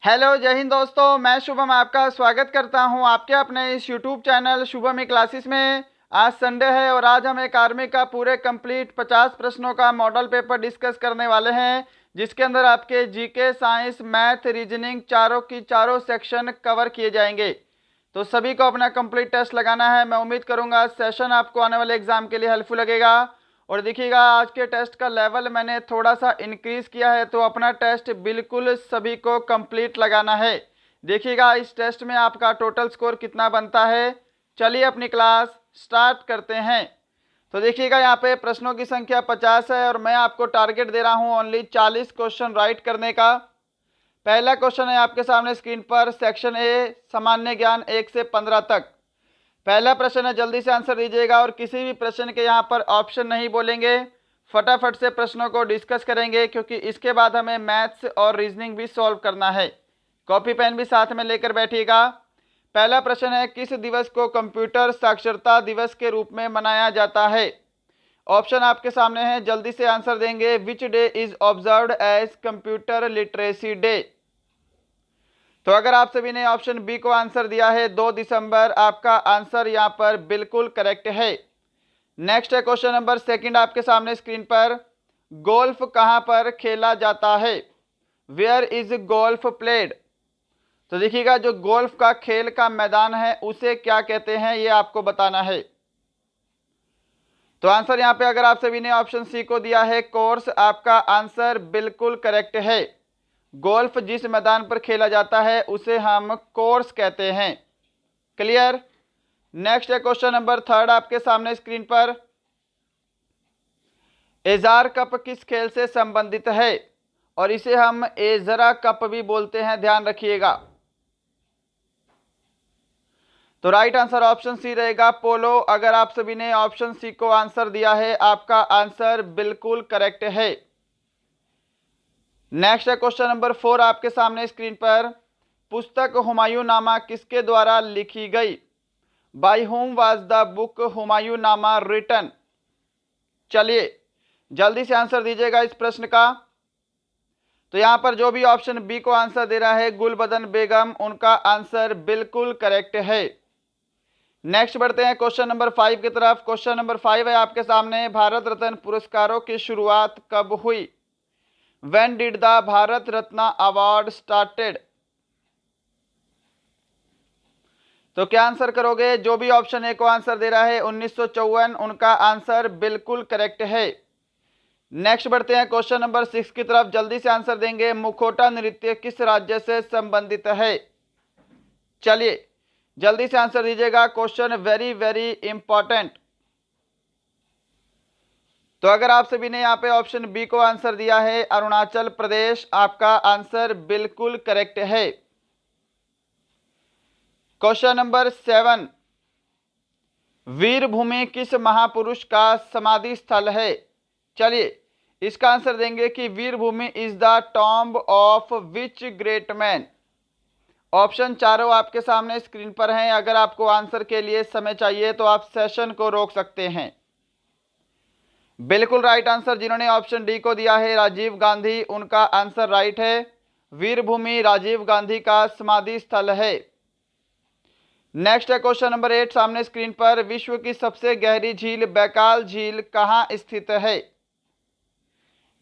Hello जय हिंद दोस्तों, मैं शुभम आपका स्वागत करता हूं आपके अपने इस यूट्यूब चैनल शुभम ई क्लासेस में। आज संडे है और आज हम एक आर्मी का पूरे कंप्लीट 50 प्रश्नों का मॉडल पेपर डिस्कस करने वाले हैं, जिसके अंदर आपके जीके, साइंस, मैथ, रीजनिंग चारों की चारों सेक्शन कवर किए जाएंगे। तो सभी को अपना कंप्लीट टेस्ट लगाना है। मैं उम्मीद करूंगा सेशन आपको आने वाले एग्जाम के लिए हेल्पफुल लगेगा। और देखिएगा, आज के टेस्ट का लेवल मैंने थोड़ा सा इंक्रीज किया है, तो अपना टेस्ट बिल्कुल सभी को कंप्लीट लगाना है। देखिएगा इस टेस्ट में आपका टोटल स्कोर कितना बनता है। चलिए अपनी क्लास स्टार्ट करते हैं। तो देखिएगा, यहाँ पे प्रश्नों की संख्या 50 है और मैं आपको टारगेट दे रहा हूँ ओनली 40 क्वेश्चन राइट करने का। पहला क्वेश्चन है आपके सामने स्क्रीन पर, सेक्शन ए सामान्य ज्ञान 1 से 15 तक। पहला प्रश्न है, जल्दी से आंसर दीजिएगा और किसी भी प्रश्न के यहाँ पर ऑप्शन नहीं बोलेंगे। फटाफट से प्रश्नों को डिस्कस करेंगे, क्योंकि इसके बाद हमें मैथ्स और रीजनिंग भी सॉल्व करना है। कॉपी पेन भी साथ में लेकर बैठिएगा। पहला प्रश्न है, किस दिवस को कंप्यूटर साक्षरता दिवस के रूप में मनाया जाता है। ऑप्शन आपके सामने है, जल्दी से आंसर देंगे। Which day is observed as computer literacy day. तो अगर आप सभी ने ऑप्शन बी को आंसर दिया है 2 दिसंबर, आपका आंसर यहां पर बिल्कुल करेक्ट है। नेक्स्ट है क्वेश्चन नंबर सेकंड आपके सामने स्क्रीन पर, गोल्फ कहां पर खेला जाता है। Where is golf played. तो देखिएगा, जो गोल्फ का खेल का मैदान है उसे क्या कहते हैं, ये आपको बताना है। तो आंसर यहां पे अगर आप सभी ने ऑप्शन सी को दिया है कोर्स, आपका आंसर बिल्कुल करेक्ट है। गोल्फ जिस मैदान पर खेला जाता है उसे हम कोर्स कहते हैं। क्लियर। नेक्स्ट है क्वेश्चन नंबर थर्ड आपके सामने स्क्रीन पर, एजार कप किस खेल से संबंधित है, और इसे हम एजरा कप भी बोलते हैं, ध्यान रखिएगा। तो राइट आंसर ऑप्शन सी रहेगा, पोलो। अगर आप सभी ने ऑप्शन सी को आंसर दिया है, आपका आंसर बिल्कुल करेक्ट है। नेक्स्ट है क्वेश्चन नंबर 4 आपके सामने स्क्रीन पर, पुस्तक हुमायूं नामा किसके द्वारा लिखी गई। By whom was the book Humayun Nama written. चलिए जल्दी से आंसर दीजिएगा इस प्रश्न का। तो यहां पर जो भी ऑप्शन बी को आंसर दे रहा है गुलबदन बेगम, उनका आंसर बिल्कुल करेक्ट है। नेक्स्ट बढ़ते हैं क्वेश्चन नंबर 5 की तरफ। क्वेश्चन नंबर 5 है आपके सामने, भारत रत्न पुरस्कारों की शुरुआत कब हुई। When did the Bharat Ratna award started. तो क्या आंसर करोगे। जो भी ऑप्शन ए को आंसर दे रहा है 1954, उनका आंसर बिल्कुल करेक्ट है। नेक्स्ट बढ़ते हैं क्वेश्चन नंबर 6 की तरफ, जल्दी से आंसर देंगे। मुखोटा नृत्य किस राज्य से संबंधित है। चलिए जल्दी से आंसर दीजिएगा, क्वेश्चन वेरी वेरी इंपॉर्टेंट। तो अगर आप सभी ने यहाँ पे ऑप्शन बी को आंसर दिया है अरुणाचल प्रदेश, आपका आंसर बिल्कुल करेक्ट है। क्वेश्चन नंबर 7, वीरभूमि किस महापुरुष का समाधि स्थल है। चलिए इसका आंसर देंगे कि Veerbhumi is the tomb of which great man. Option चारों आपके सामने स्क्रीन पर हैं। अगर आपको आंसर के लिए समय चाहिए तो आप सेशन को रोक सकते हैं। बिल्कुल राइट आंसर जिन्होंने ऑप्शन डी को दिया है राजीव गांधी, उनका आंसर राइट है। वीरभूमि राजीव गांधी का समाधि स्थल है। नेक्स्ट है क्वेश्चन नंबर 8 सामने स्क्रीन पर, विश्व की सबसे गहरी झील बैकाल झील कहाँ स्थित है।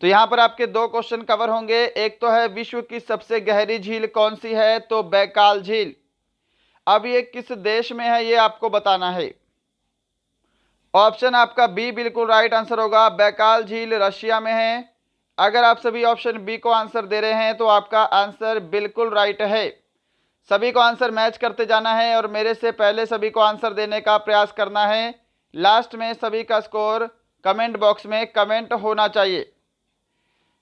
तो यहां पर आपके दो क्वेश्चन कवर होंगे। एक तो है विश्व की सबसे गहरी झील कौन सी है, तो बैकाल झील। अब ये किस देश में है ये आपको बताना है। ऑप्शन आपका बी बिल्कुल राइट आंसर होगा, बैकाल झील रशिया में है। अगर आप सभी ऑप्शन बी को आंसर दे रहे हैं तो आपका आंसर बिल्कुल राइट है। सभी को आंसर मैच करते जाना है और मेरे से पहले सभी को आंसर देने का प्रयास करना है। लास्ट में सभी का स्कोर कमेंट बॉक्स में कमेंट होना चाहिए।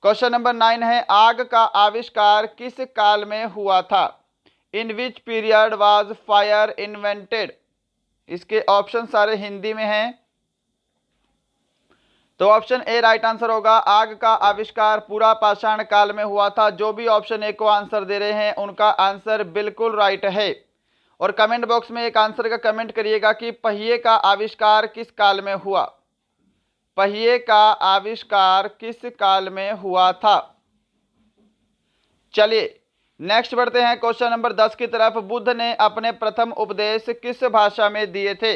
क्वेश्चन नंबर 9 है, आग का आविष्कार किस काल में हुआ था। In which period was fire invented. इसके ऑप्शन सारे हिंदी में हैं। तो ऑप्शन ए राइट आंसर होगा, आग का आविष्कार पूरा पाषाण काल में हुआ था। जो भी ऑप्शन ए को आंसर दे रहे हैं उनका आंसर बिल्कुल राइट है। और कमेंट बॉक्स में एक आंसर का कमेंट करिएगा कि पहिए का आविष्कार किस काल में हुआ। पहिए का आविष्कार किस काल में हुआ था। चलिए नेक्स्ट बढ़ते हैं क्वेश्चन नंबर 10 की तरफ। बुद्ध ने अपने प्रथम उपदेश किस भाषा में दिए थे?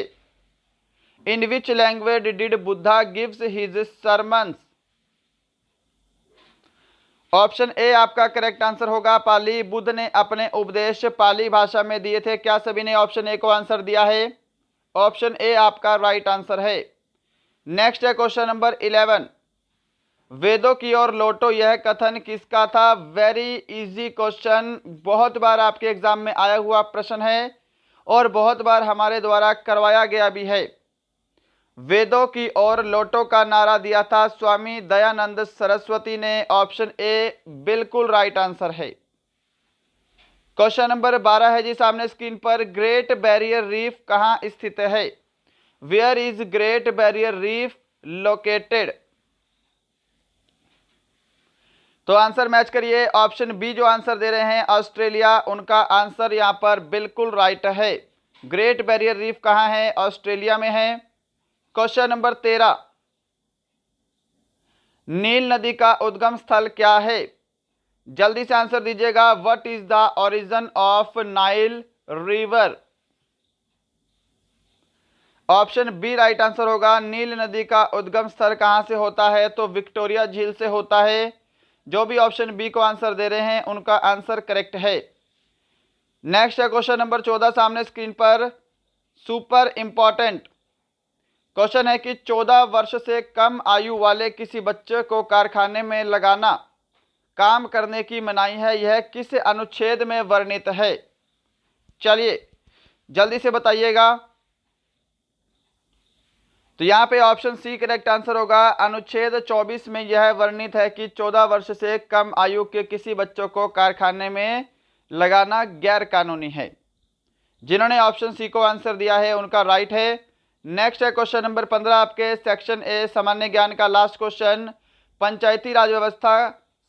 In which language did Buddha gives his sermons? Option A आपका करेक्ट आंसर होगा पाली। बुद्ध ने अपने उपदेश पाली भाषा में दिए थे। क्या सभी ने ऑप्शन ए को आंसर दिया है? ऑप्शन ए आपका राइट आंसर है। नेक्स्ट है क्वेश्चन नंबर 11। वेदों की ओर लौटो, यह कथन किसका था? वेरी इजी क्वेश्चन, बहुत बार आपके एग्जाम में आया हुआ प्रश्न है और बहुत बार हमारे द्वारा करवाया गया भी है। वेदों की ओर लौटो का नारा दिया था स्वामी दयानंद सरस्वती ने। ऑप्शन ए बिल्कुल राइट आंसर है। क्वेश्चन नंबर 12 है जी सामने स्क्रीन पर। ग्रेट बैरियर रीफ कहाँ स्थित है? Where is Great Barrier Reef located? तो आंसर मैच करिए। ऑप्शन बी जो आंसर दे रहे हैं ऑस्ट्रेलिया, उनका आंसर यहां पर बिल्कुल राइट है। ग्रेट बैरियर रीफ कहां है? ऑस्ट्रेलिया में है। Question number 13। नील नदी का उद्गम स्थल क्या है? जल्दी से आंसर दीजिएगा। What is the origin of Nile river? Option B right answer होगा। नील नदी का उद्गम स्थल कहां से होता है? तो विक्टोरिया झील से होता है। जो भी ऑप्शन बी को आंसर दे रहे हैं उनका आंसर करेक्ट है। नेक्स्ट है क्वेश्चन नंबर 14 सामने स्क्रीन पर। सुपर इंपॉर्टेंट क्वेश्चन है कि 14 वर्ष से कम आयु वाले किसी बच्चे को कारखाने में लगाना काम करने की मनाही है, यह किस अनुच्छेद में वर्णित है? चलिए जल्दी से बताइएगा। तो यहाँ पे ऑप्शन सी करेक्ट आंसर होगा। अनुच्छेद 24 में यह वर्णित है कि 14 वर्ष से कम आयु के किसी बच्चों को कारखाने में लगाना गैर कानूनी है। जिन्होंने ऑप्शन सी को आंसर दिया है उनका राइट है। नेक्स्ट है क्वेश्चन नंबर 15 आपके सेक्शन ए सामान्य ज्ञान का लास्ट क्वेश्चन। पंचायती राज व्यवस्था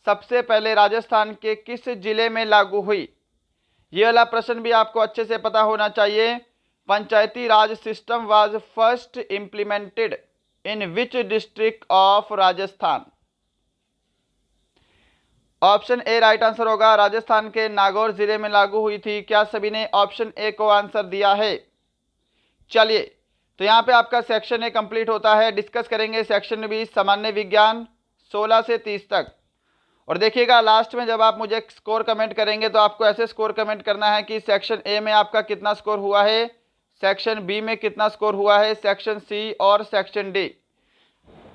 सबसे पहले राजस्थान के किस जिले में लागू हुई? ये वाला प्रश्न भी आपको अच्छे से पता होना चाहिए। Panchayati Raj system was first implemented in which district of Rajasthan? Option A right answer होगा। राजस्थान के नागौर जिले में लागू हुई थी। क्या सभी ने ऑप्शन ए को आंसर दिया है? चलिए तो यहाँ पे आपका सेक्शन ए कंप्लीट होता है। डिस्कस करेंगे सेक्शन बी सामान्य विज्ञान 16 से 30 तक। और देखिएगा लास्ट में जब आप मुझे स्कोर कमेंट करेंगे तो आपको ऐसे स्कोर कमेंट करना है कि सेक्शन ए में आपका कितना स्कोर हुआ है, सेक्शन बी में कितना स्कोर हुआ है, सेक्शन सी और सेक्शन डी।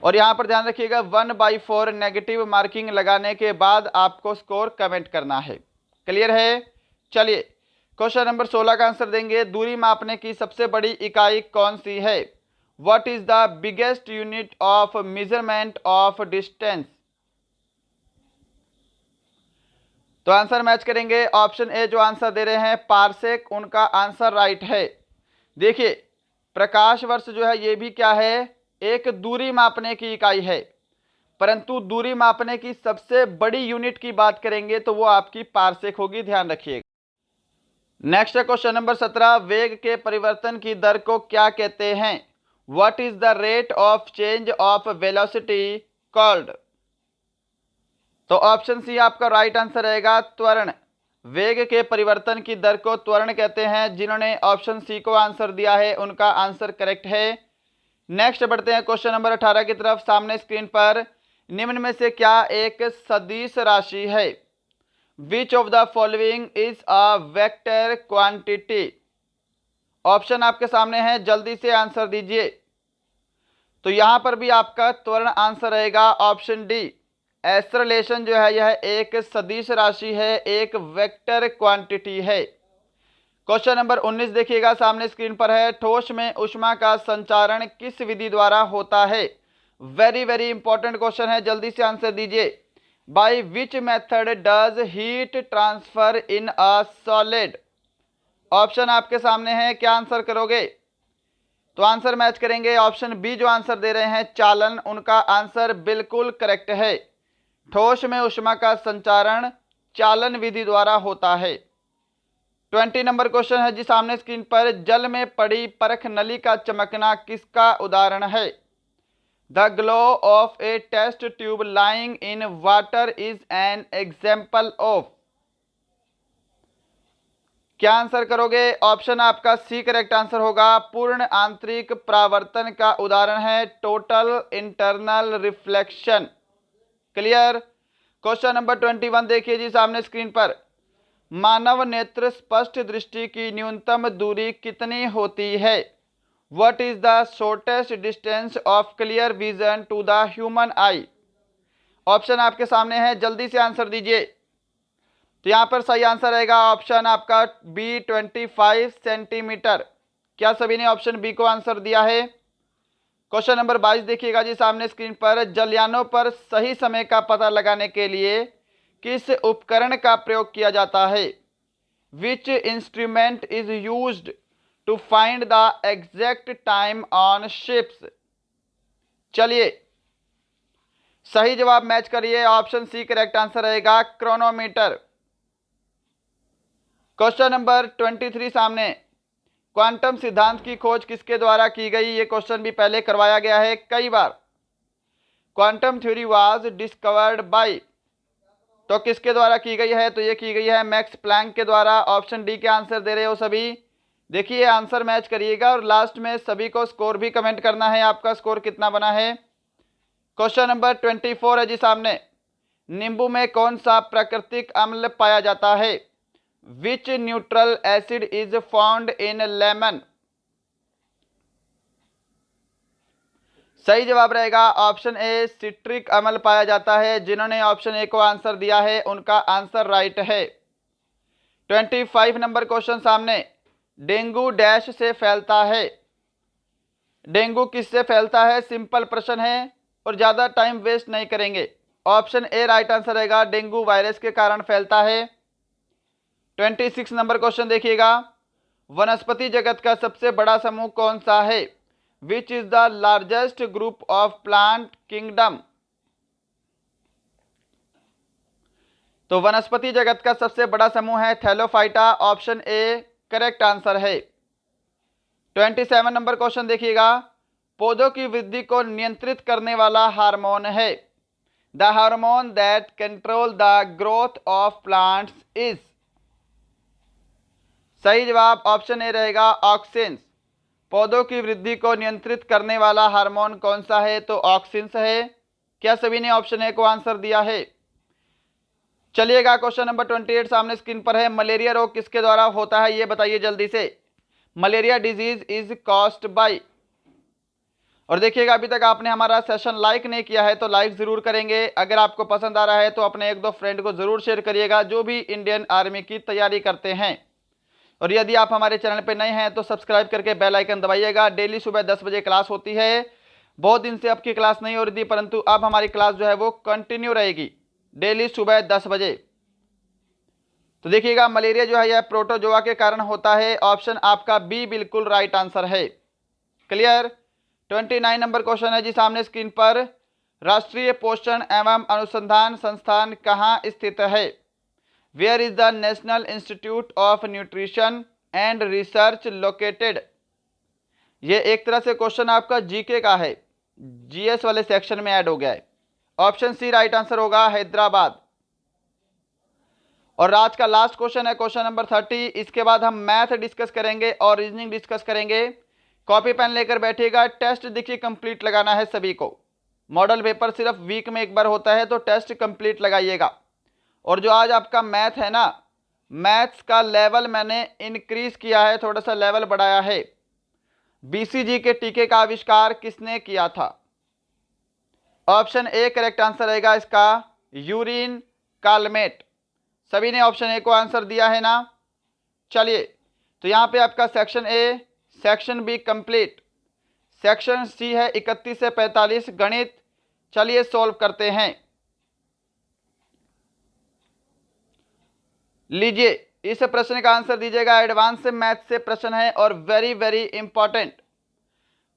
और यहाँ पर ध्यान रखिएगा 1/4 नेगेटिव मार्किंग लगाने के बाद आपको स्कोर कमेंट करना है। क्लियर है? चलिए क्वेश्चन नंबर 16 का आंसर देंगे। दूरी मापने की सबसे बड़ी इकाई कौन सी है? What is the biggest unit of measurement of distance? तो आंसर मैच करेंगे। ऑप्शन ए जो आंसर दे रहे हैं पारसेक, उनका आंसर राइट है। देखिए प्रकाश वर्ष जो है ये भी क्या है? एक दूरी मापने की इकाई है, परंतु दूरी मापने की सबसे बड़ी यूनिट की बात करेंगे तो वो आपकी पारसेक होगी। ध्यान रखिएगा। नेक्स्ट है क्वेश्चन नंबर 17। वेग के परिवर्तन की दर को क्या कहते हैं? What is the rate of change of velocity called? तो ऑप्शन सी आपका राइट आंसर रहेगा त्वरण। वेग के परिवर्तन की दर को त्वरण कहते हैं। जिन्होंने ऑप्शन सी को आंसर दिया है उनका आंसर करेक्ट है। नेक्स्ट बढ़ते हैं क्वेश्चन नंबर 18 की तरफ। सामने स्क्रीन पर निम्न में से क्या एक सदिश राशि है? Which of the following is a vector quantity? Option आपके सामने है, जल्दी से आंसर दीजिए। तो यहां पर भी आपका त्वरण आंसर रहेगा ऑप्शन डी। एक्सेलरेशन जो है यह एक सदिश राशि है, एक वेक्टर क्वांटिटी है। क्वेश्चन नंबर 19 देखिएगा सामने स्क्रीन पर है। ठोस में ऊष्मा का संचारण किस विधि द्वारा होता है? वेरी वेरी इंपॉर्टेंट क्वेश्चन है, जल्दी से आंसर दीजिए। By which method does heat transfer in a solid? Option आपके सामने है, क्या आंसर करोगे? तो आंसर मैच करेंगे। ऑप्शन बी जो आंसर दे रहे हैं चालन, उनका आंसर बिल्कुल करेक्ट है। ठोस में ऊष्मा का संचारण चालन विधि द्वारा होता है। 20 नंबर क्वेश्चन है जी सामने स्क्रीन पर। जल में पड़ी परख नली का चमकना किसका उदाहरण है? The glow of a test tube lying in water is an example of? क्या आंसर करोगे? ऑप्शन आपका सी करेक्ट आंसर होगा। पूर्ण आंतरिक परावर्तन का उदाहरण है total internal reflection. Clear. Question number 21 देखिए जी सामने स्क्रीन पर। मानव नेत्र स्पष्ट दृष्टि की न्यूनतम दूरी कितनी होती है? What is the shortest distance of clear vision to the human eye? Option आपके सामने है, जल्दी से आंसर दीजिए। तो यहां पर सही आंसर रहेगा ऑप्शन आपका बी 25 सेंटीमीटर। क्या सभी ने ऑप्शन बी को आंसर दिया है? क्वेश्चन नंबर 22 देखिएगा जी सामने स्क्रीन पर। जलयानों पर सही समय का पता लगाने के लिए किस उपकरण का प्रयोग किया जाता है? Which instrument is used to find the exact time on ships? चलिए सही जवाब मैच करिए। ऑप्शन सी करेक्ट आंसर रहेगा क्रोनोमीटर। क्वेश्चन नंबर 23 सामने। क्वांटम सिद्धांत की खोज किसके द्वारा की गई? ये क्वेश्चन भी पहले करवाया गया है कई बार। Quantum theory was discovered by, तो किसके द्वारा की गई है? तो ये की गई है मैक्स प्लैंक के द्वारा। ऑप्शन डी के आंसर दे रहे हो सभी। देखिए आंसर मैच करिएगा और लास्ट में सभी को स्कोर भी कमेंट करना है, आपका स्कोर कितना बना है। क्वेश्चन नंबर 24 है जी सामने। नींबू में कौन सा प्राकृतिक अम्ल पाया जाता है? Which neutral acid is found in lemon? सही जवाब रहेगा ऑप्शन ए सिट्रिक अम्ल पाया जाता है। जिन्होंने ऑप्शन ए को आंसर दिया है उनका आंसर राइट है। 25 नंबर क्वेश्चन सामने। डेंगू डैश से फैलता है? डेंगू किससे फैलता है? सिंपल प्रश्न है और ज्यादा टाइम वेस्ट नहीं करेंगे। ऑप्शन ए राइट आंसर रहेगा, डेंगू वायरस के कारण फैलता है। 26 नंबर क्वेश्चन देखिएगा। वनस्पति जगत का सबसे बड़ा समूह कौन सा है? Which is the largest group of plant kingdom? तो वनस्पति जगत का सबसे बड़ा समूह है Thallophyta. Option A correct answer है। 27 नंबर क्वेश्चन देखिएगा। पौधों की वृद्धि को नियंत्रित करने वाला हार्मोन है? The hormone that control the growth of plants is? सही जवाब ऑप्शन ए रहेगा ऑक्सिन्स। पौधों की वृद्धि को नियंत्रित करने वाला हार्मोन कौन सा है? तो ऑक्सिन्स है। क्या सभी ने ऑप्शन ए को आंसर दिया है? चलिएगा क्वेश्चन नंबर 28 सामने स्क्रीन पर है। मलेरिया रोग किसके द्वारा होता है? ये बताइए जल्दी से। Malaria disease is caused by. और देखिएगा अभी तक आपने हमारा सेशन लाइक नहीं किया है तो लाइक जरूर करेंगे। अगर आपको पसंद आ रहा है तो अपने एक दो फ्रेंड को जरूर शेयर करिएगा जो भी इंडियन आर्मी की तैयारी करते हैं। और यदि आप हमारे चैनल पर नए हैं तो सब्सक्राइब करके बेल आइकन दबाइएगा। डेली सुबह 10 बजे क्लास होती है। बहुत दिन से आपकी क्लास नहीं हो रही थी परंतु अब हमारी क्लास जो है वो कंटिन्यू रहेगी डेली सुबह 10 बजे। तो देखिएगा मलेरिया जो है यह प्रोटोजोआ के कारण होता है। ऑप्शन आपका बी बिल्कुल राइट आंसर है। क्लियर। 29 नंबर क्वेश्चन है जी सामने स्क्रीन पर। राष्ट्रीय पोषण एवं अनुसंधान संस्थान कहाँ स्थित है? Where is the National Institute of Nutrition and Research located? ये एक तरह से क्वेश्चन आपका जीके का है, जीएस वाले सेक्शन में ऐड हो गया है। ऑप्शन सी राइट आंसर होगा हैदराबाद। और आज का लास्ट क्वेश्चन है क्वेश्चन नंबर 30। इसके बाद हम मैथ डिस्कस करेंगे और रीजनिंग डिस्कस करेंगे। कॉपी पेन लेकर बैठिएगा। टेस्ट देखिए कंप्लीट लगाना है सभी को। मॉडल पेपर सिर्फ वीक में एक बार होता है तो टेस्ट कंप्लीट लगाइएगा। और जो आज आपका मैथ है ना, मैथ्स का लेवल मैंने इंक्रीज किया है, थोड़ा सा लेवल बढ़ाया है। बीसीजी के टीके का आविष्कार किसने किया था? ऑप्शन ए करेक्ट आंसर रहेगा इसका यूरिन कालमेट। सभी ने ऑप्शन ए को आंसर दिया है ना। चलिए तो यहाँ पे आपका section A, section B complete, section C है 31 से 45 गणित। चलिए सॉल्व करते हैं। लीजिए इस प्रश्न का आंसर दीजिएगा। एडवांस मैथ से प्रश्न है और वेरी वेरी इंपॉर्टेंट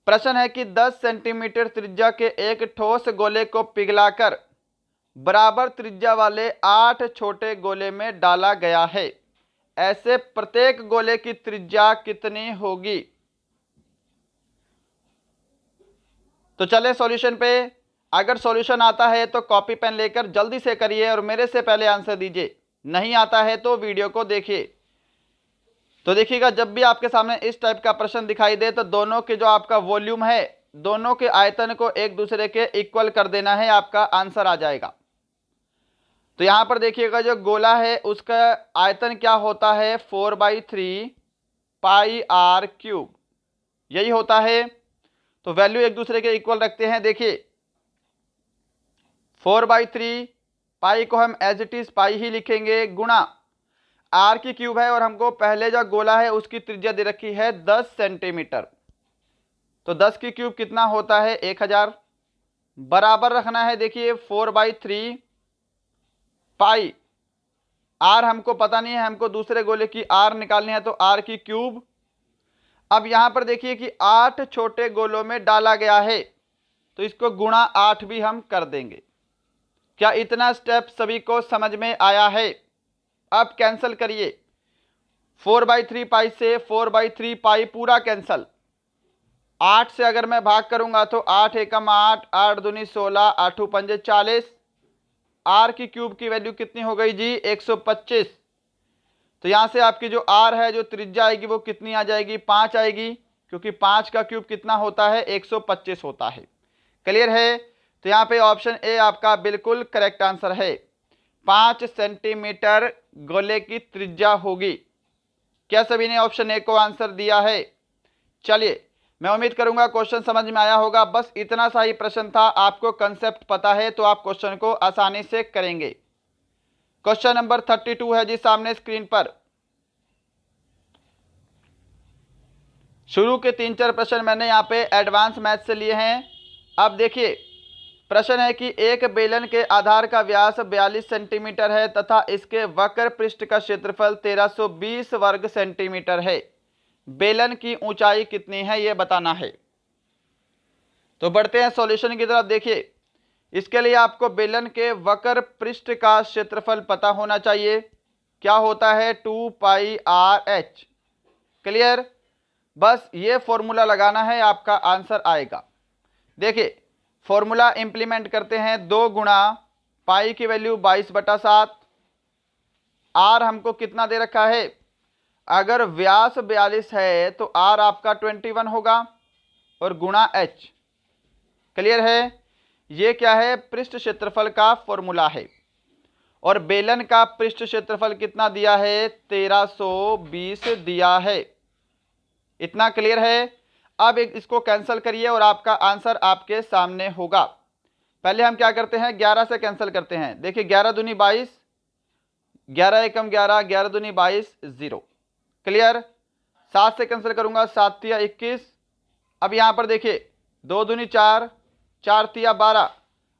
प्रश्न है कि 10 सेंटीमीटर त्रिज्या के एक ठोस गोले को पिघलाकर बराबर त्रिज्या वाले 8 छोटे गोले में डाला गया है। ऐसे प्रत्येक गोले की त्रिज्या कितनी होगी? तो चले सॉल्यूशन पे। अगर सॉल्यूशन आता है तो कॉपी पेन लेकर जल्दी से करिए और मेरे से पहले आंसर दीजिए। नहीं आता है तो वीडियो को देखिए। तो देखिएगा, जब भी आपके सामने इस टाइप का प्रश्न दिखाई दे तो दोनों के जो आपका वॉल्यूम है, दोनों के आयतन को एक दूसरे के इक्वल कर देना है, आपका आंसर आ जाएगा। तो यहां पर देखिएगा, जो गोला है उसका आयतन क्या होता है, 4/3 पाई आर क्यूब, यही होता है। तो वैल्यू एक दूसरे के इक्वल रखते हैं। देखिए 4/3 पाई को हम एज इट इज पाई ही लिखेंगे, गुणा आर की क्यूब है और हमको पहले जो गोला है उसकी त्रिज्या दे रखी है 10 सेंटीमीटर। तो 10 की क्यूब कितना होता है, 1000, बराबर रखना है। देखिए 4/3 पाई, आर हमको पता नहीं है, हमको दूसरे गोले की आर निकालनी है, तो आर की क्यूब। अब यहां पर देखिए कि 8 छोटे गोलों में डाला गया है, तो इसको गुणा 8 भी हम कर देंगे। क्या इतना स्टेप सभी को समझ में आया है? अब कैंसल करिए, 4/3 पाई से 4/3 पाई पूरा कैंसल। 8 से अगर मैं भाग करूंगा तो 8 एकम 8, 8 दूनी 16, 8 पंजे 40। आर की क्यूब की वैल्यू कितनी हो गई जी, 125। तो यहां से आपकी जो आर है, जो त्रिज्या आएगी वो कितनी आ जाएगी, 5 आएगी, क्योंकि 5 का क्यूब कितना होता है, 125 होता है। क्लियर है? तो यहाँ पे ऑप्शन ए आपका बिल्कुल करेक्ट आंसर है, 5 सेंटीमीटर गोले की त्रिज्या होगी। क्या सभी ने ऑप्शन ए को आंसर दिया है? चलिए, मैं उम्मीद करूंगा क्वेश्चन समझ में आया होगा। बस इतना सा ही प्रश्न था, आपको कंसेप्ट पता है तो आप क्वेश्चन को आसानी से करेंगे। क्वेश्चन नंबर 32 है जी सामने स्क्रीन पर। शुरू के 3-4 प्रश्न मैंने यहाँ पे एडवांस मैथ से लिए हैं। अब देखिए, प्रश्न है कि एक बेलन के आधार का व्यास 42 सेंटीमीटर है तथा इसके वक्र पृष्ठ का क्षेत्रफल 1320 वर्ग सेंटीमीटर है। बेलन की ऊंचाई कितनी है, यह बताना है। तो बढ़ते हैं सॉल्यूशन की तरफ। देखिए, इसके लिए आपको बेलन के वक्र पृष्ठ का क्षेत्रफल पता होना चाहिए। क्या होता है, 2πr/h। क्लियर? बस ये फॉर्मूला लगाना है, आपका आंसर आएगा। देखिए फॉर्मूला इंप्लीमेंट करते हैं, 2 गुणा पाई की वैल्यू 22/7, आर हमको कितना दे रखा है, अगर व्यास 42 है तो आर आपका 21 होगा, और गुणा एच। क्लियर है? ये क्या है, पृष्ठ क्षेत्रफल का फॉर्मूला है, और बेलन का पृष्ठ क्षेत्रफल कितना दिया है, 1320 दिया है। इतना क्लियर है? अब इसको कैंसिल करिए और आपका आंसर आपके सामने होगा। पहले हम क्या करते हैं, 11 से कैंसिल करते हैं। देखिए 11 दूनी 22, 11 एकम 11, 11 दूनी 22, 0। क्लियर? 7 से कैंसिल करूंगा, 7 तिया 21। अब यहां पर देखिए 2 दूनी 4, 4 तिया 12,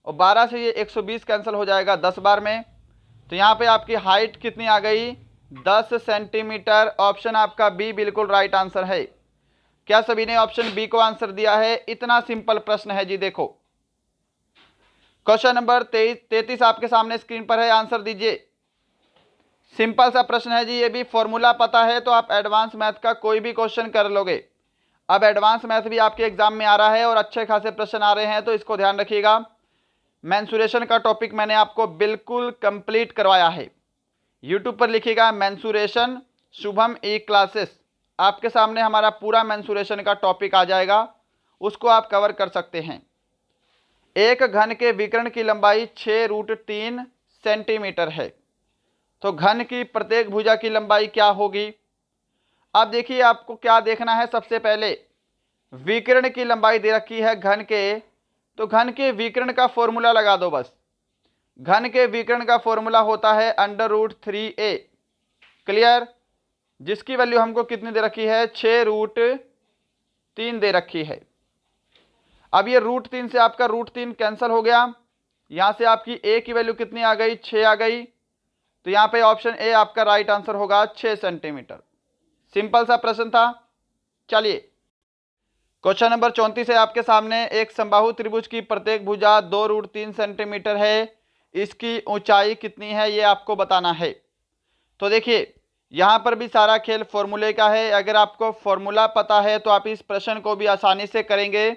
और 12 से ये 120 कैंसिल हो जाएगा 10 बार में। तो यहाँ पे आपकी हाइट कितनी आ गई, 10 सेंटीमीटर। ऑप्शन आपका बी बिल्कुल राइट आंसर है। क्या सभी ने ऑप्शन बी को आंसर दिया है? इतना सिंपल प्रश्न है जी। देखो क्वेश्चन नंबर 33 आपके सामने स्क्रीन पर है, आंसर दीजिए। सिंपल सा प्रश्न है जी, ये भी फॉर्मूला पता है तो आप एडवांस मैथ का कोई भी क्वेश्चन कर लोगे। अब एडवांस मैथ भी आपके एग्जाम में आ रहा है और अच्छे खासे प्रश्न आ रहे हैं, तो इसको ध्यान रखिएगा। मेंसुरेशन का टॉपिक मैंने आपको बिल्कुल कंप्लीट करवाया है। यूट्यूब पर लिखिएगा मेंसुरेशन शुभम ई क्लासेस, आपके सामने हमारा पूरा मेंसुरेशन का टॉपिक आ जाएगा, उसको आप कवर कर सकते हैं। एक घन के विकर्ण की लंबाई 6√3 सेंटीमीटर है, तो घन की प्रत्येक भुजा की लंबाई क्या होगी। अब देखिए आपको क्या देखना है, सबसे पहले विकर्ण की लंबाई दे रखी है घन के, तो घन के विकर्ण का फॉर्मूला लगा दो बस। घन के विकर्ण का फॉर्मूला होता है √3a। क्लियर? जिसकी वैल्यू हमको कितनी दे रखी है, 6√3 दे रखी है। अब ये √3 से आपका √3 कैंसिल हो गया, यहां से आपकी a की वैल्यू कितनी आ गई, 6 आ गई। तो यहां पे ऑप्शन ए आपका राइट आंसर होगा, 6 सेंटीमीटर। सिंपल सा प्रश्न था। चलिए क्वेश्चन नंबर 34 है आपके सामने। एक समबाहु त्रिभुज की प्रत्येक भुजा 2√3 सेंटीमीटर है, इसकी ऊंचाई कितनी है, ये आपको बताना है। तो देखिए यहां पर भी सारा खेल फॉर्मूले का है। अगर आपको फॉर्मूला पता है तो आप इस प्रश्न को भी आसानी से करेंगे।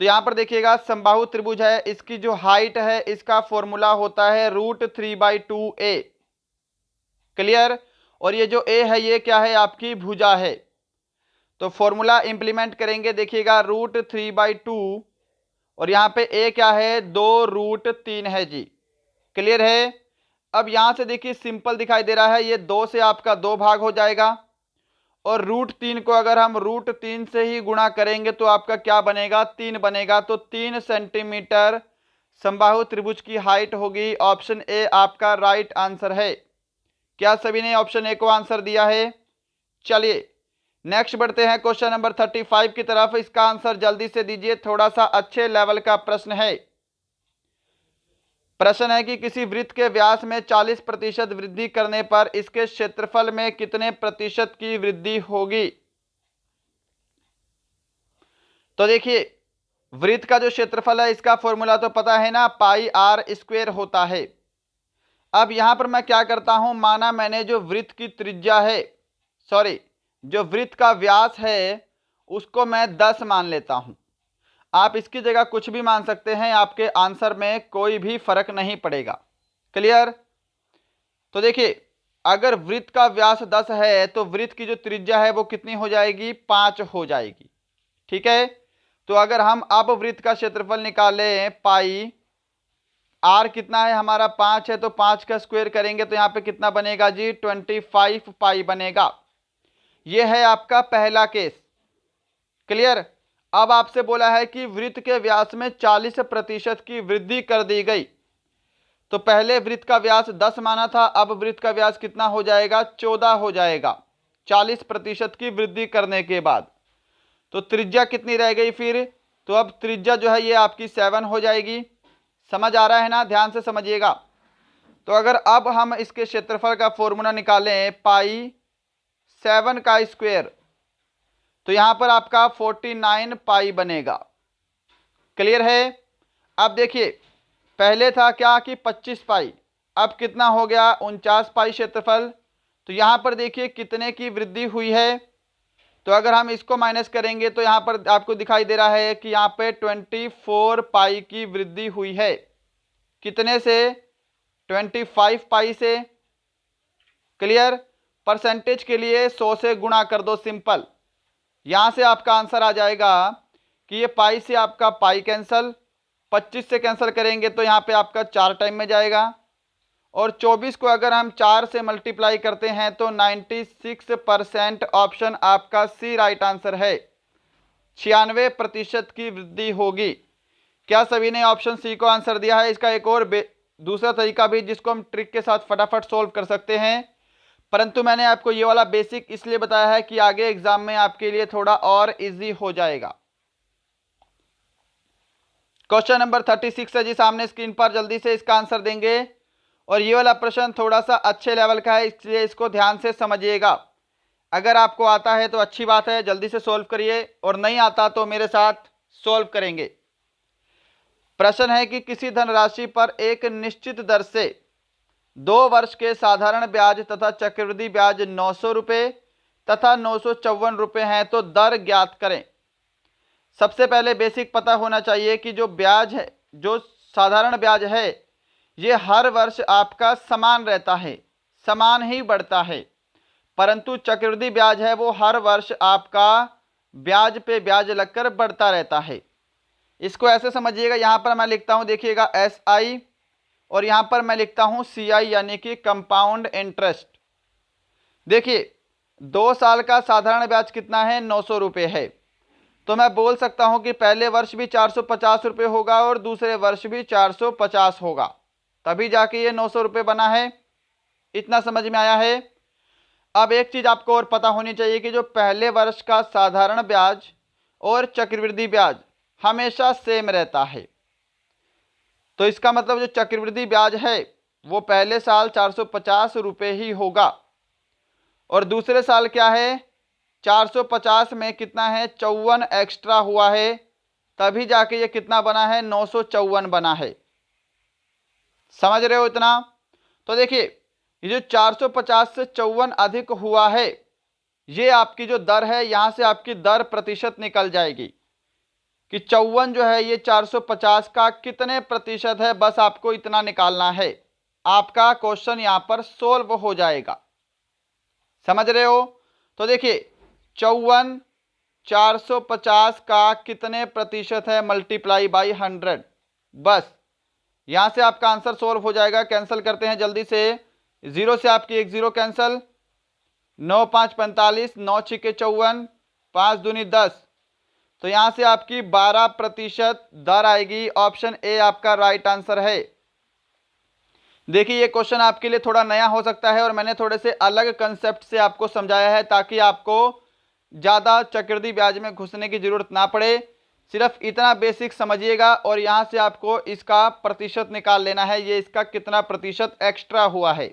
तो यहां पर देखिएगा समबाहु त्रिभुज है, इसकी जो हाइट है इसका फॉर्मूला होता है √3/2a। क्लियर? और ये जो ए है ये क्या है, आपकी भुजा है। तो फॉर्मूला इंप्लीमेंट करेंगे, देखिएगा √3/2 और यहाँ पे ए क्या है, 2√3 है जी। क्लियर है। अब यहां से देखिए सिंपल दिखाई दे रहा है, ये 2 से आपका 2 भाग हो जाएगा और √3 को अगर हम √3 से ही गुणा करेंगे तो आपका क्या बनेगा, 3 बनेगा। तो 3 सेंटीमीटर समबाहु त्रिभुज की हाइट होगी। ऑप्शन ए आपका राइट आंसर है। क्या सभी ने ऑप्शन ए को आंसर दिया है? चलिए नेक्स्ट बढ़ते हैं क्वेश्चन नंबर 35 की तरफ। इसका आंसर जल्दी से दीजिए, थोड़ा सा अच्छे लेवल का प्रश्न है। प्रश्न है कि किसी वृत्त के व्यास में 40% वृद्धि करने पर इसके क्षेत्रफल में कितने प्रतिशत की वृद्धि होगी। तो देखिए वृत्त का जो क्षेत्रफल है इसका फॉर्मूला तो पता है ना, πr² होता है। अब यहां पर मैं क्या करता हूं, माना मैंने जो वृत्त की त्रिज्या है, सॉरी जो वृत्त का व्यास है उसको मैं 10 मान लेता हूं। आप इसकी जगह कुछ भी मान सकते हैं, आपके आंसर में कोई भी फर्क नहीं पड़ेगा। क्लियर। तो देखिए अगर वृत्त का व्यास 10 है तो वृत्त की जो त्रिज्या है वो कितनी हो जाएगी, 5 हो जाएगी। ठीक है। तो अगर हम अब वृत्त का क्षेत्रफल निकालें, पाई आर कितना है हमारा, 5 है, तो 5 का स्क्वायर करेंगे तो यहाँ पे कितना बनेगा जी, 25 पाई बनेगा। ये है आपका पहला केस। क्लियर। अब आपसे बोला है कि वृत्त के व्यास में 40% की वृद्धि कर दी गई। तो पहले वृत्त का व्यास 10 माना था, अब वृत्त का व्यास कितना हो जाएगा, 14 हो जाएगा 40% की वृद्धि करने के बाद। तो त्रिज्या कितनी रह गई फिर, तो अब त्रिज्या जो है ये आपकी 7 हो जाएगी। समझ आ रहा है ना, ध्यान से समझिएगा। तो अगर अब हम इसके क्षेत्रफल का फॉर्मूला निकालें, पाई 7 का स्क्वायर, तो यहां पर आपका 49 पाई बनेगा। क्लियर है। अब देखिए पहले था क्या कि 25 पाई, अब कितना हो गया, 49 पाई क्षेत्रफल। तो यहां पर देखिए कितने की वृद्धि हुई है, तो अगर हम इसको माइनस करेंगे तो यहां पर आपको दिखाई दे रहा है कि यहां पे 24 पाई की वृद्धि हुई है। कितने से, 25 पाई से। क्लियर। परसेंटेज के लिए 100 से गुणा कर दो, सिंपल। यहां से आपका आंसर आ जाएगा कि ये पाई से आपका पाई कैंसल, 25 से कैंसिल करेंगे तो यहाँ पे आपका 4 टाइम में जाएगा, और 24 को अगर हम 4 से मल्टीप्लाई करते हैं तो 96%। ऑप्शन आपका सी राइट आंसर है, 96% की वृद्धि होगी। क्या सभी ने ऑप्शन सी को आंसर दिया है? इसका एक और दूसरा तरीका भी जिसको हम ट्रिक के साथ फटाफट सोल्व कर सकते हैं, परंतु मैंने आपको ये वाला बेसिक इसलिए बताया है कि आगे एग्जाम में आपके लिए थोड़ा और इजी हो जाएगा। क्वेश्चन नंबर 36 है जी सामने स्क्रीन पर, जल्दी से इसका आंसर देंगे। और ये वाला प्रश्न थोड़ा सा अच्छे लेवल का है, इसलिए इसको ध्यान से समझिएगा। अगर आपको आता है तो अच्छी बात है, जल्दी से सोल्व करिए, और नहीं आता तो मेरे साथ सोल्व करेंगे। प्रश्न है कि किसी धनराशि पर एक निश्चित दर से 2 वर्ष के साधारण ब्याज तथा चक्रवृद्धि ब्याज 900 रुपये तथा 954 रुपये हैं, तो दर ज्ञात करें। सबसे पहले बेसिक पता होना चाहिए कि जो ब्याज है, जो साधारण ब्याज है, ये हर वर्ष आपका समान रहता है, समान ही बढ़ता है, परंतु चक्रवृद्धि ब्याज है वो हर वर्ष आपका ब्याज पे ब्याज लगकर बढ़ता रहता है। इसको ऐसे समझिएगा, यहाँ पर मैं लिखता हूँ, देखिएगा SI, और यहाँ पर मैं लिखता हूँ CI यानी कि कंपाउंड इंटरेस्ट। देखिए 2 साल का साधारण ब्याज कितना है, 900 रुपये है, तो मैं बोल सकता हूँ कि पहले वर्ष भी 450 रुपये होगा और दूसरे वर्ष भी 450 होगा, तभी जाके ये 900 रुपये बना है। इतना समझ में आया है। अब एक चीज़ आपको और पता होनी चाहिए कि जो पहले वर्ष का साधारण ब्याज और चक्रवृद्धि ब्याज हमेशा सेम रहता है। तो इसका मतलब जो चक्रवृद्धि ब्याज है वो पहले साल 450 रुपये ही होगा, और दूसरे साल क्या है, 450 में कितना है, 54 एक्स्ट्रा हुआ है, तभी जाके ये कितना बना है, 954 बना है। समझ रहे हो इतना? तो देखिए ये जो 450 से 54 अधिक हुआ है, ये आपकी जो दर है, यहां से आपकी दर प्रतिशत निकल जाएगी कि 54 जो है ये 450 का कितने प्रतिशत है, बस आपको इतना निकालना है, आपका क्वेश्चन यहां पर सोल्व हो जाएगा। समझ रहे हो? तो देखिए 54 450 का कितने प्रतिशत है मल्टीप्लाई बाई 100। बस यहां से आपका आंसर सोल्व हो जाएगा। कैंसिल करते हैं जल्दी से। जीरो से आपकी एक जीरो कैंसिल, 9 5 45, 9 6 54, 5 दूनी 10। तो यहां से आपकी 12% दर आएगी। ऑप्शन ए आपका राइट आंसर है। देखिए ये क्वेश्चन आपके लिए थोड़ा नया हो सकता है और मैंने थोड़े से अलग कंसेप्ट से आपको समझाया है ताकि आपको ज्यादा चक्रवृद्धि ब्याज में घुसने की जरूरत ना पड़े। सिर्फ इतना बेसिक समझिएगा और यहां से आपको इसका प्रतिशत निकाल लेना है, ये इसका कितना प्रतिशत एक्स्ट्रा हुआ है।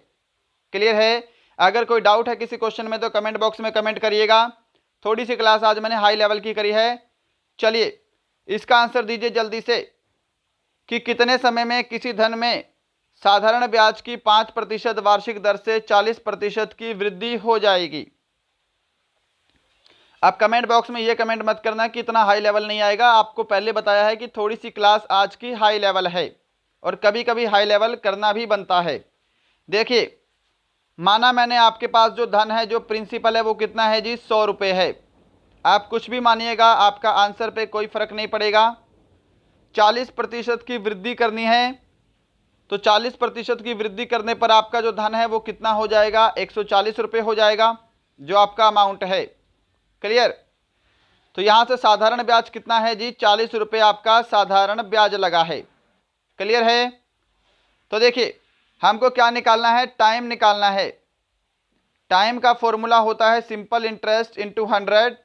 क्लियर है? अगर कोई डाउट है किसी क्वेश्चन में तो कमेंट बॉक्स में कमेंट करिएगा। थोड़ी सी क्लास आज मैंने हाई लेवल की करी है। चलिए इसका आंसर दीजिए जल्दी से कि कितने समय में किसी धन में साधारण ब्याज की 5% वार्षिक दर से 40% की वृद्धि हो जाएगी। आप कमेंट बॉक्स में ये कमेंट मत करना कि इतना हाई लेवल नहीं आएगा। आपको पहले बताया है कि थोड़ी सी क्लास आज की हाई लेवल है और कभी कभी हाई लेवल करना भी बनता है। देखिए माना मैंने आपके पास जो धन है, जो प्रिंसिपल है वो कितना है जी, 100 रुपये है। आप कुछ भी मानिएगा, आपका आंसर पे कोई फर्क नहीं पड़ेगा। 40% की वृद्धि करनी है तो 40% की वृद्धि करने पर आपका जो धन है वो कितना हो जाएगा, 140 रुपये हो जाएगा जो आपका अमाउंट है। क्लियर? तो यहां से साधारण ब्याज कितना है जी, 40 रुपये आपका साधारण ब्याज लगा है। क्लियर है? तो देखिए हमको क्या निकालना है, टाइम निकालना है। टाइम का फॉर्मूला होता है सिंपल इंटरेस्ट इंटू 100,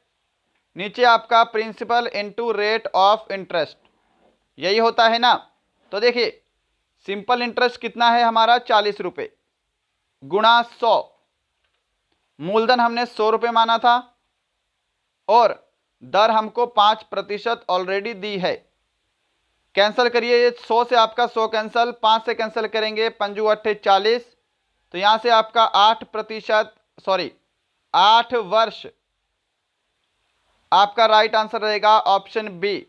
नीचे आपका principal into rate of interest, यही होता है ना। तो देखिए सिंपल इंटरेस्ट कितना है हमारा, 40 रुपये गुणा 100। मूलधन हमने 100 रुपये माना था और दर हमको 5% ऑलरेडी दी है। कैंसिल करिए, ये 100 से आपका 100 कैंसिल, 5 से कैंसिल करेंगे, 5 अट्ठे 40। तो यहां से आपका 8 वर्ष आपका राइट आंसर रहेगा ऑप्शन बी।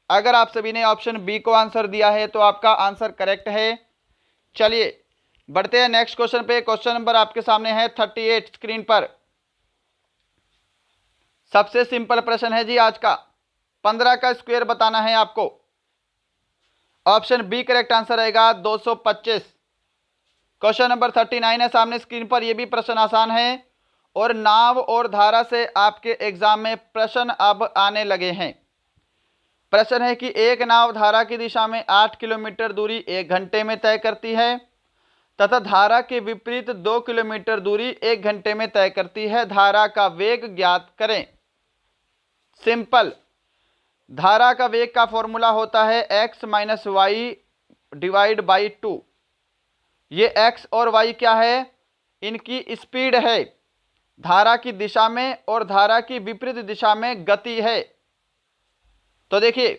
अगर आप सभी ने ऑप्शन बी को आंसर दिया है तो आपका आंसर करेक्ट है। चलिए बढ़ते हैं नेक्स्ट क्वेश्चन पे। क्वेश्चन नंबर आपके सामने है 38 स्क्रीन पर। सबसे सिंपल प्रश्न है जी आज का। 15 का स्क्वायर बताना है आपको। ऑप्शन बी करेक्ट आंसर रहेगा 225। क्वेश्चन नंबर 39 है सामने स्क्रीन पर। यह भी प्रश्न आसान है और नाव और धारा से आपके एग्जाम में प्रश्न अब आने लगे हैं। प्रश्न है कि एक नाव धारा की दिशा में 8 किलोमीटर दूरी 1 घंटे में तय करती है तथा धारा के विपरीत 2 किलोमीटर दूरी 1 घंटे में तय करती है। धारा का वेग ज्ञात करें। सिंपल, धारा का वेग का फॉर्मूला होता है x minus Y divide by 2। ये x और y क्या है, इनकी स्पीड है। धारा की दिशा में और धारा की विपरीत दिशा में गति है। तो देखिए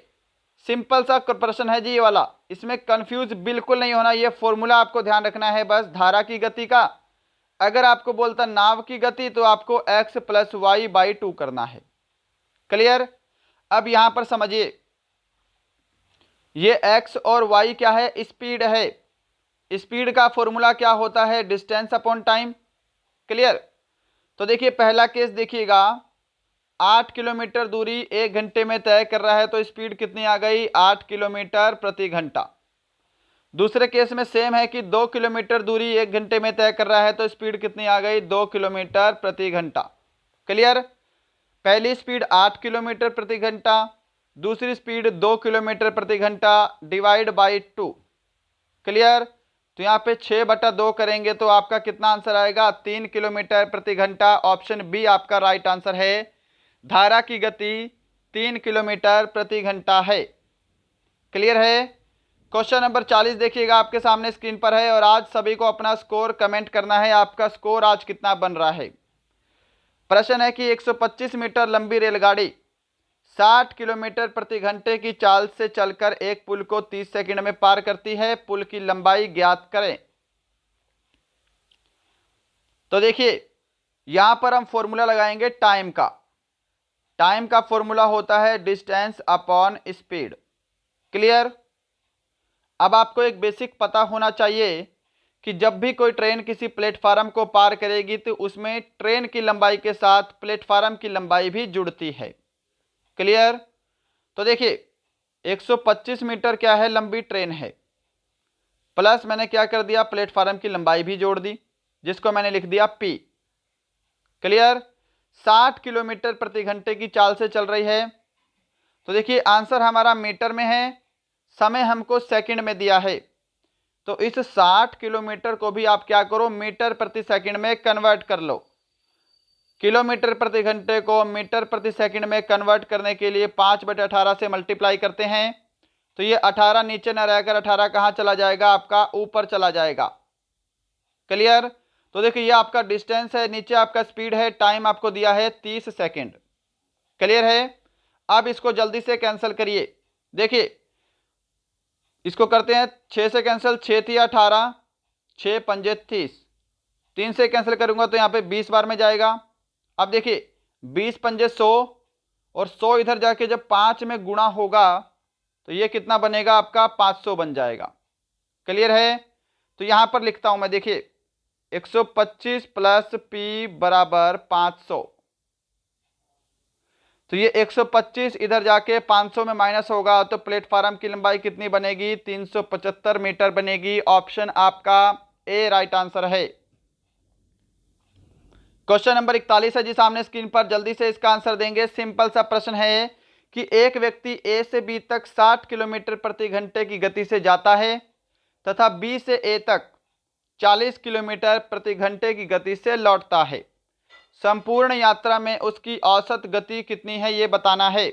सिंपल सा प्रश्न है जी ये वाला, इसमें कंफ्यूज बिल्कुल नहीं होना। ये फॉर्मूला आपको ध्यान रखना है बस धारा की गति का। अगर आपको बोलता नाव की गति तो आपको x प्लस वाई बाई 2 करना है। क्लियर? अब यहां पर समझिए, ये x और y क्या है, स्पीड है। स्पीड का फॉर्मूला क्या होता है, डिस्टेंस अपॉन टाइम। क्लियर? तो देखिए पहला केस देखिएगा, 8 किलोमीटर दूरी 1 घंटे में तय कर रहा है तो स्पीड कितनी आ गई, 8 किलोमीटर प्रति घंटा। दूसरे केस में सेम है कि 2 किलोमीटर दूरी 1 घंटे में तय कर रहा है तो स्पीड कितनी आ गई, 2 किलोमीटर प्रति घंटा। क्लियर? पहली स्पीड 8 किलोमीटर प्रति घंटा, दूसरी स्पीड 2 किलोमीटर प्रति घंटा डिवाइड बाई 2। क्लियर? तो यहाँ पे 6/2 करेंगे तो आपका कितना आंसर आएगा, 3 किलोमीटर प्रति घंटा। ऑप्शन बी आपका राइट आंसर है। धारा की गति 3 किलोमीटर प्रति घंटा है। क्लियर है? क्वेश्चन नंबर 40 देखिएगा आपके सामने स्क्रीन पर है और आज सभी को अपना स्कोर कमेंट करना है। आपका स्कोर आज कितना बन रहा है। प्रश्न है कि 125 मीटर लंबी रेलगाड़ी 60 किलोमीटर प्रति घंटे की चाल से चलकर एक पुल को 30 सेकंड में पार करती है। पुल की लंबाई ज्ञात करें। तो देखिए यहां पर हम फॉर्मूला लगाएंगे टाइम का। टाइम का फॉर्मूला होता है डिस्टेंस अपॉन स्पीड। क्लियर? अब आपको एक बेसिक पता होना चाहिए कि जब भी कोई ट्रेन किसी प्लेटफार्म को पार करेगी तो उसमें ट्रेन की लंबाई के साथ प्लेटफार्म की लंबाई भी जुड़ती है। क्लियर? तो देखिए 125 मीटर क्या है, लंबी ट्रेन है, प्लस मैंने क्या कर दिया, प्लेटफार्म की लंबाई भी जोड़ दी, जिसको मैंने लिख दिया P। क्लियर? 60 किलोमीटर प्रति घंटे की चाल से चल रही है। तो देखिए आंसर हमारा मीटर में है, समय हमको सेकंड में दिया है, तो इस 60 किलोमीटर को भी आप क्या करो, मीटर प्रति सेकंड में कन्वर्ट कर लो। किलोमीटर प्रति घंटे को मीटर प्रति सेकंड में कन्वर्ट करने के लिए 5/18 से मल्टीप्लाई करते हैं, तो ये 18 नीचे न रहकर 18 कहाँ चला जाएगा, आपका ऊपर चला जाएगा। क्लियर? तो देखिए ये आपका डिस्टेंस है, नीचे आपका स्पीड है, टाइम आपको दिया है 30 सेकेंड। क्लियर है? अब इसको जल्दी से कैंसिल करिए। देखिए इसको करते हैं 6 से कैंसिल, 6 थी 18, 6 पंजे 30, 3 से कैंसिल करूंगा तो यहाँ पे 20 बार में जाएगा। अब देखिए 20 पंजे 100, और 100 इधर जाके जब 5 में गुणा होगा तो ये कितना बनेगा आपका, 500 बन जाएगा। क्लियर है? तो यहां पर लिखता हूं मैं, देखिए 125 प्लस P बराबर 500, तो ये 125 इधर जाके 500 में माइनस होगा तो प्लेटफार्म की लंबाई कितनी बनेगी, 375 मीटर बनेगी। ऑप्शन आपका ए राइट आंसर है। क्वेश्चन नंबर 41 है जी सामने स्क्रीन पर, जल्दी से इसका आंसर देंगे। सिंपल सा प्रश्न है कि एक व्यक्ति ए से बी तक 60 किलोमीटर प्रति घंटे की गति से जाता है तथा बी से ए तक 40 किलोमीटर प्रति घंटे की गति से लौटता है। संपूर्ण यात्रा में उसकी औसत गति कितनी है ये बताना है।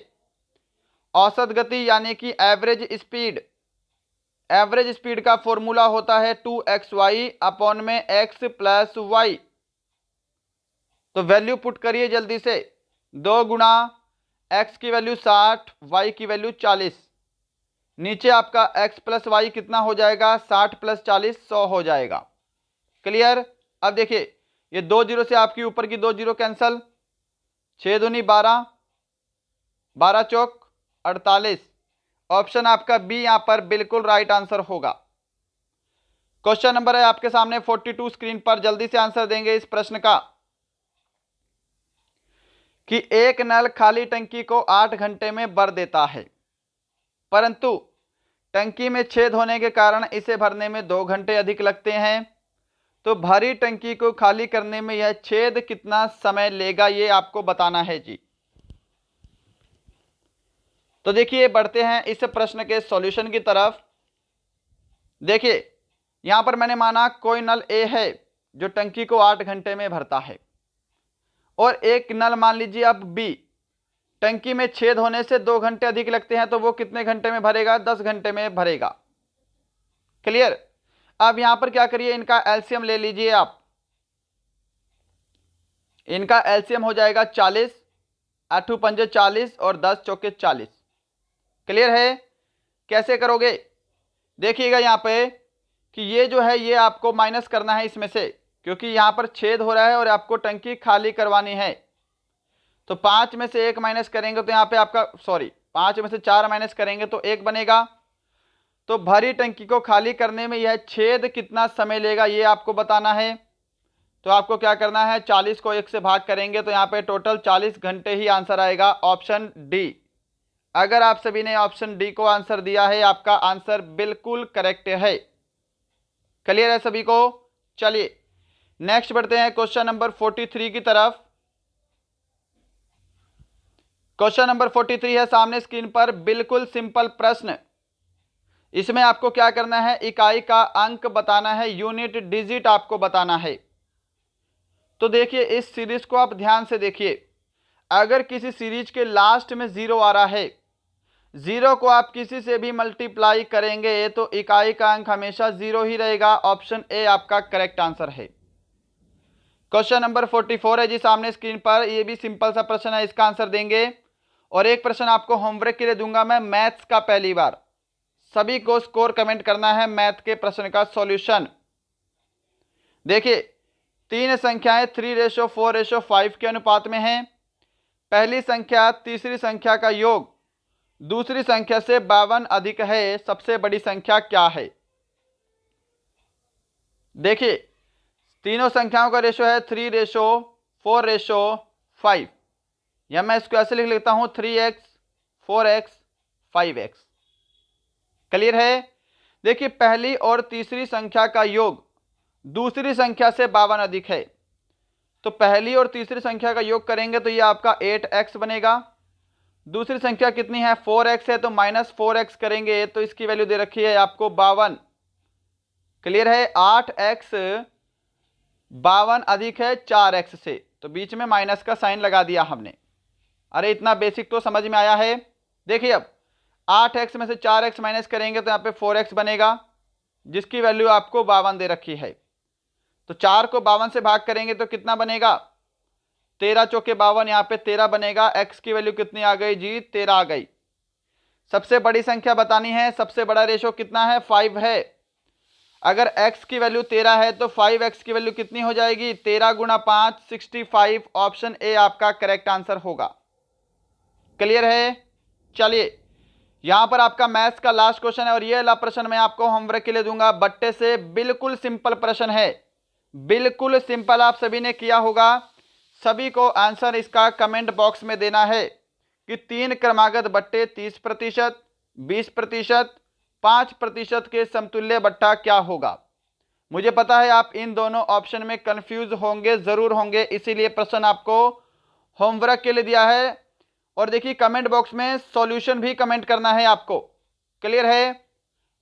औसत गति यानी कि एवरेज स्पीड, एवरेज स्पीड का फॉर्मूला होता है 2xy अपॉन में x प्लस वाई। तो वैल्यू पुट करिए जल्दी से, 2 गुणा x की वैल्यू 60, y की वैल्यू 40, नीचे आपका x प्लस वाई कितना हो जाएगा, 60 प्लस 40 100 हो जाएगा। क्लियर? अब देखिए ये 2 जीरो से आपकी ऊपर की 2 जीरो कैंसल, 6 दूनी 12, 12 चौक 48, ऑप्शन आपका बी यहां पर बिल्कुल राइट आंसर होगा। क्वेश्चन नंबर है आपके सामने 42 स्क्रीन पर, जल्दी से आंसर देंगे इस प्रश्न का कि एक नल खाली टंकी को 8 घंटे में भर देता है, परंतु टंकी में छेद होने के कारण इसे भरने में 2 घंटे अधिक लगते हैं, तो भरी टंकी को खाली करने में यह छेद कितना समय लेगा ये आपको बताना है जी। तो देखिए बढ़ते हैं इस प्रश्न के सॉल्यूशन की तरफ। देखिए यहां पर मैंने माना कोई नल ए है जो टंकी को 8 घंटे में भरता है, और एक नल मान लीजिए अब बी, टंकी में छेद होने से 2 घंटे अधिक लगते हैं, तो वो कितने घंटे में भरेगा, 10 घंटे में भरेगा। क्लियर? अब यहां पर क्या करिए, इनका एलसीएम ले लीजिए आप, इनका एलसीएम हो जाएगा 40, 8 पंजे 40 और 10 चौके 40। क्लियर है? कैसे करोगे, देखिएगा यहां पे कि ये जो है ये आपको माइनस करना है इसमें से, क्योंकि यहां पर छेद हो रहा है और आपको टंकी खाली करवानी है। तो 5 में से 1 माइनस करेंगे तो यहां पे आपका 5 में से 4 माइनस करेंगे तो 1 बनेगा। तो भरी टंकी को खाली करने में यह छेद कितना समय लेगा ये आपको बताना है। तो आपको क्या करना है, 40 को 1 से भाग करेंगे तो यहाँ पे टोटल 40 घंटे ही आंसर आएगा, ऑप्शन डी। अगर आप सभी ने ऑप्शन डी को आंसर दिया है, आपका आंसर बिल्कुल करेक्ट है। क्लियर है सभी को? चलिए नेक्स्ट बढ़ते हैं क्वेश्चन नंबर 43 की तरफ। क्वेश्चन नंबर 43 है सामने स्क्रीन पर, बिल्कुल सिंपल प्रश्न। इसमें आपको क्या करना है, इकाई का अंक बताना है, यूनिट डिजिट आपको बताना है। तो देखिए इस सीरीज को आप ध्यान से देखिए, अगर किसी सीरीज के लास्ट में 0 आ रहा है, 0 को आप किसी से भी मल्टीप्लाई करेंगे तो इकाई का अंक हमेशा 0 ही रहेगा। ऑप्शन ए आपका करेक्ट आंसर है। क्वेश्चन नंबर 44 है जी सामने स्क्रीन पर, ये भी सिंपल सा प्रश्न है, इसका आंसर देंगे। और एक प्रश्न आपको होमवर्क के लिए दूंगा मैं, मैथ्स का पहली बार, सभी को स्कोर कमेंट करना है मैथ के प्रश्न का सॉल्यूशन। देखिए 3 संख्याएं 3:4:5 के अनुपात में हैं। पहली संख्या तीसरी संख्या का योग दूसरी संख्या से 52 अधिक है, सबसे बड़ी संख्या क्या है। देखिए तीनों संख्याओं का रेशो है 3:4:5, या मैं इसको ऐसे लिख लेता हूं 3x 4x 5x। क्लियर है। देखिए पहली और तीसरी संख्या का योग दूसरी संख्या से 52 अधिक है, तो पहली और तीसरी संख्या का योग करेंगे तो ये आपका 8x बनेगा। दूसरी संख्या कितनी है 4x है, तो -4x करेंगे तो इसकी वैल्यू दे रखी है आपको 52। क्लियर है। 8x 52 अधिक है 4x से, तो बीच में माइनस का साइन लगा दिया हमने। अरे इतना बेसिक तो समझ में आया है। देखिए अब 8x में से 4x माइनस करेंगे तो यहाँ पे 4x बनेगा, जिसकी वैल्यू आपको 52 दे रखी है। तो 4 को 52 से भाग करेंगे तो कितना बनेगा 13 चौके 52, यहाँ पे 13 बनेगा। x की वैल्यू कितनी आ गई जी 13 आ गई। सबसे बड़ी संख्या बतानी है, सबसे बड़ा रेशो कितना है 5 है। अगर x की वैल्यू 13 है तो 5x की वैल्यू कितनी हो जाएगी 13 गुणा 5 65। ऑप्शन ए आपका करेक्ट आंसर होगा। क्लियर है। चलिए यहां पर आपका मैथ्स का लास्ट क्वेश्चन है और ये वाला प्रश्न मैं आपको होमवर्क के लिए दूंगा बट्टे से। बिल्कुल सिंपल प्रश्न है, बिल्कुल सिंपल, आप सभी ने किया होगा। सभी को आंसर इसका कमेंट बॉक्स में देना है कि 3 क्रमागत बट्टे 30%, 20%, 5% के समतुल्य बट्टा क्या होगा। मुझे पता है आप इन दोनों ऑप्शन में कंफ्यूज होंगे, जरूर होंगे, इसीलिए प्रश्न आपको होमवर्क के लिए दिया है। और देखिए कमेंट बॉक्स में सॉल्यूशन भी कमेंट करना है आपको। क्लियर है।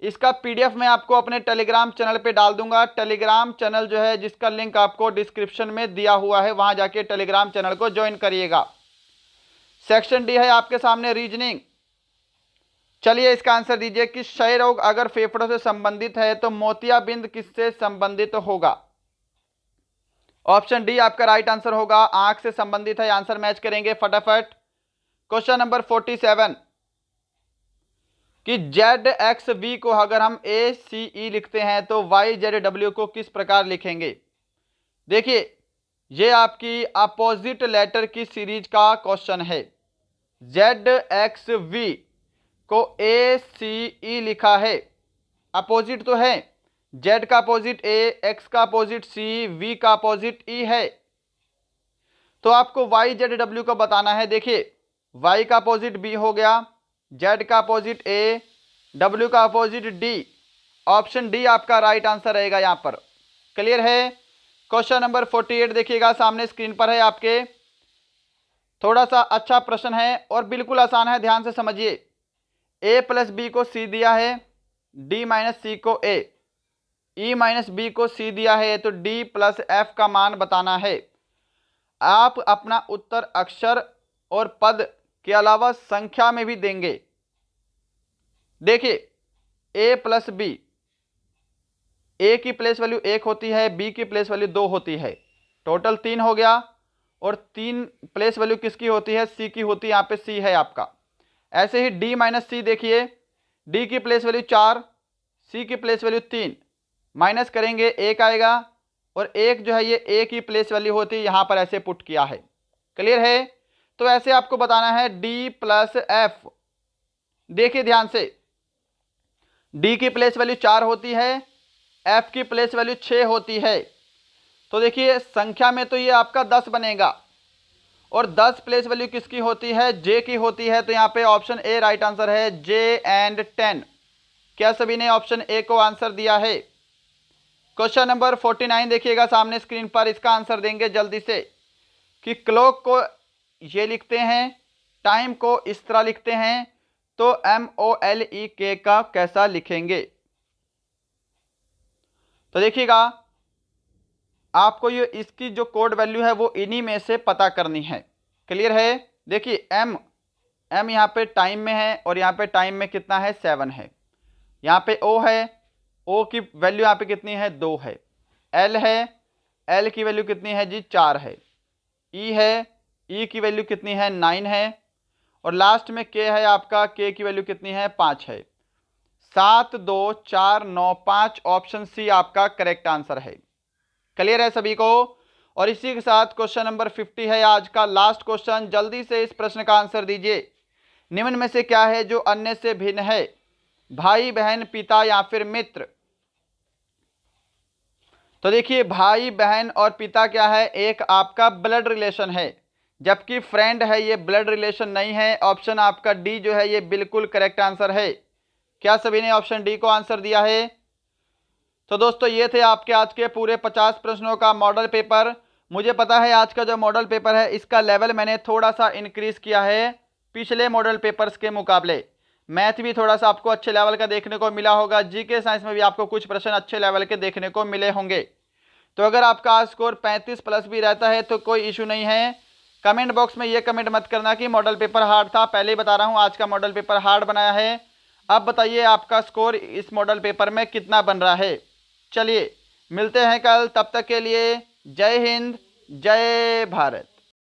इसका पीडीएफ मैं आपको अपने टेलीग्राम चैनल पे डाल दूंगा। टेलीग्राम चैनल जो है जिसका लिंक आपको डिस्क्रिप्शन में दिया हुआ है, वहां जाके टेलीग्राम चैनल को ज्वाइन करिएगा। सेक्शन डी है आपके सामने रीजनिंग। चलिए इसका आंसर दीजिए कि क्षय रोग अगर फेफड़ों से संबंधित है तो मोतियाबिंद किससे संबंधित होगा। ऑप्शन डी आपका राइट आंसर होगा, आंख से संबंधित है। आंसर मैच करेंगे फटाफट। क्वेश्चन नंबर 47 कि ZXV को अगर हम ACE लिखते हैं तो YZW को किस प्रकार लिखेंगे। देखिए ये आपकी अपोजिट लेटर की सीरीज का क्वेश्चन है। ZXV को ACE लिखा है, अपोजिट तो है, Z का अपोजिट A, X का अपोजिट C, V का अपोजिट E है, तो आपको YZW को बताना है। देखिए Y का अपोजिट B हो गया, Z का अपोजिट A, W का अपोजिट D। ऑप्शन डी आपका राइट आंसर रहेगा यहां पर। क्लियर है। क्वेश्चन नंबर 48 देखिएगा, सामने स्क्रीन पर है आपके। थोड़ा सा अच्छा प्रश्न है और बिल्कुल आसान है, ध्यान से समझिए। A प्लस बी को C दिया है, D माइनस C को A, E माइनस B को C दिया है, तो D प्लस F का मान बताना है। आप अपना उत्तर अक्षर और पद के अलावा संख्या में भी देंगे। देखिए A प्लस बी, A की प्लेस वैल्यू 1 होती है, B की प्लेस वैल्यू 2 होती है, टोटल 3 हो गया। और 3 प्लेस वैल्यू किसकी होती है C की होती है, यहाँ पे C है आपका। ऐसे ही D माइनस C देखिए, D की प्लेस वैल्यू 4, C की प्लेस वैल्यू 3, माइनस करेंगे 1 आएगा, और 1 जो है ये A की प्लेस वैल्यू होती है, यहाँ पर ऐसे पुट किया है। क्लियर है। तो ऐसे आपको बताना है D प्लस F। देखिए ध्यान से, D की प्लेस वैल्यू 4 होती है, F की प्लेस वैल्यू 6 होती है, तो देखिए संख्या में तो ये आपका 10 बनेगा। और 10 प्लेस वैल्यू किसकी होती है J की होती है, तो यहाँ पे ऑप्शन ए राइट आंसर है, J एंड 10। क्या सभी ने ऑप्शन ए को आंसर दिया है। क्वेश्चन नंबर 49 देखिएगा सामने स्क्रीन पर, इसका आंसर देंगे जल्दी से कि क्लॉक को ये लिखते हैं, टाइम को इस तरह लिखते हैं, तो MOLEK का कैसा लिखेंगे। तो देखिएगा आपको ये इसकी जो कोड वैल्यू है वो इन्हीं में से पता करनी है। क्लियर है। देखिए M यहाँ पे टाइम में है और यहाँ पे टाइम में कितना है 7 है। यहाँ पे O है, O की वैल्यू यहाँ पे कितनी है 2 है। L है, L की वैल्यू कितनी है जी 4 है। E है, E की वैल्यू कितनी है 9 है। और लास्ट में K है आपका, K की वैल्यू कितनी है 5 है। 7 2 4 9 5, ऑप्शन सी आपका करेक्ट आंसर है। क्लियर है सभी को। और इसी के साथ क्वेश्चन नंबर 50 है आज का लास्ट क्वेश्चन। जल्दी से इस प्रश्न का आंसर दीजिए। निम्न में से क्या है जो अन्य से भिन्न है, भाई बहन पिता या फिर मित्र। तो देखिए भाई बहन और पिता क्या है, एक आपका ब्लड रिलेशन है, जबकि फ्रेंड है ये ब्लड रिलेशन नहीं है। ऑप्शन आपका डी जो है ये बिल्कुल करेक्ट आंसर है। क्या सभी ने ऑप्शन डी को आंसर दिया है? तो दोस्तों ये थे आपके आज के पूरे 50 प्रश्नों का मॉडल पेपर। मुझे पता है आज का जो मॉडल पेपर है इसका लेवल मैंने थोड़ा सा इंक्रीज किया है पिछले मॉडल पेपर्स के मुकाबले। मैथ भी थोड़ा सा आपको अच्छे लेवल का देखने को मिला होगा, जीके साइंस में भी आपको कुछ प्रश्न अच्छे लेवल के देखने को मिले होंगे। तो अगर आपका स्कोर 35 प्लस भी रहता है तो कोई इशू नहीं है। कमेंट बॉक्स में ये कमेंट मत करना कि मॉडल पेपर हार्ड था, पहले ही बता रहा हूँ आज का मॉडल पेपर हार्ड बनाया है। अब बताइए आपका स्कोर इस मॉडल पेपर में कितना बन रहा है। चलिए मिलते हैं कल, तब तक के लिए जय हिंद जय भारत।